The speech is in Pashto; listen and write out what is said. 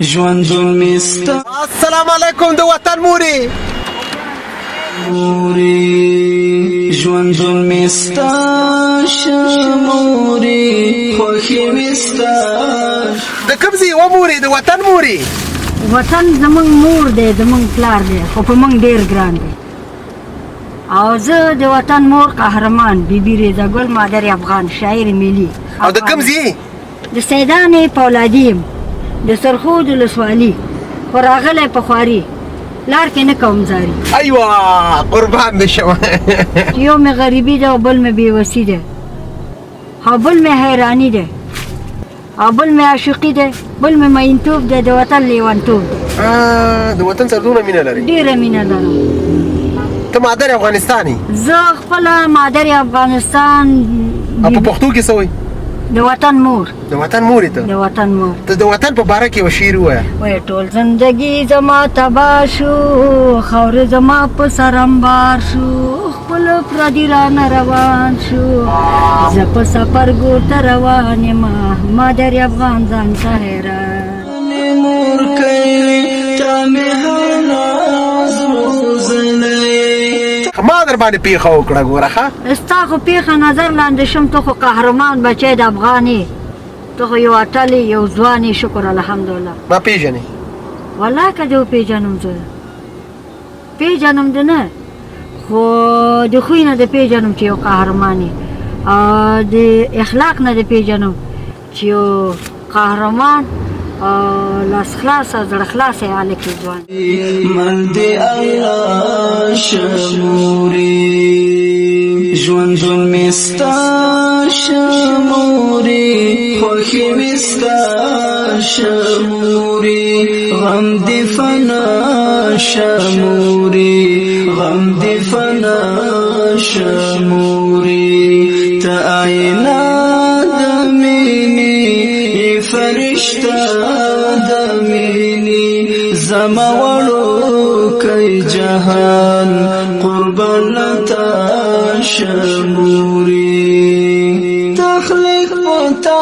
ژوندون میستا السلام علیکم د وطن موري ژوندون میستا شموري خوښي میستا د کوم ځای و موري د وطن موري وطن زمونږ مور دی زمونږ پلار دی خو په موږ ډېر ګران دی او زه د وطن مور قهرمان بیبي رضا ګل مادر افغان شاعر ملي او د کوم ځای د سیدانې پولادي یم د سرخود ولسوالي خو راغلی په خواري لار کې نه کوم زاري ایوه قربان دې شم یو مې غریبي ده او بل مې بېوسي ده او بل مې حیراني ده او بل مې عاشقي ده بل مې مینتوب ده د وطن لیونتوب ده د وطن سره دونه مینه لري ډېره مینه لرم ته مادر افغانستاني زه خپله مادر افغانستان او په پښتو کې څه وایي د وطن مور د وطن مورې ته د وطن مور ته د وطن په باره کې یو شعر ووایه وای ټول زندگی زما تباه شو خاورې زما په سر انبار شو خپل پردي رانه روان شو زه په سفر ګوته روان یم مادر افغان ځان ته حیران مور کوي تا مې هناز روزنی ما در باندې پیښه وکړه ګوره ښه ستا خو پیښه نظر لاندې شم ته خو قهرمان بچی د افغاني ته خو یو اتل یو ځوان شکر الحمدلله ما پیژنې والله که دې وپېژنم زه پېژنم دې نه خو د خوی نه دې پېژنم چې یو قهرمان یې او د اخلاق نه دې پېژنم چې یو قهرمان لاس خلاص زړه خلاص هلک ځوان من دې الله شموري ژوندون میستا شموري خوښي میستا شموري غم دې فنا شموري غم دې فنا شموري ته آینا د مینې فرشتہ د مینې زما وړو کوي جهان قربان لتا شموري تخلیق پتا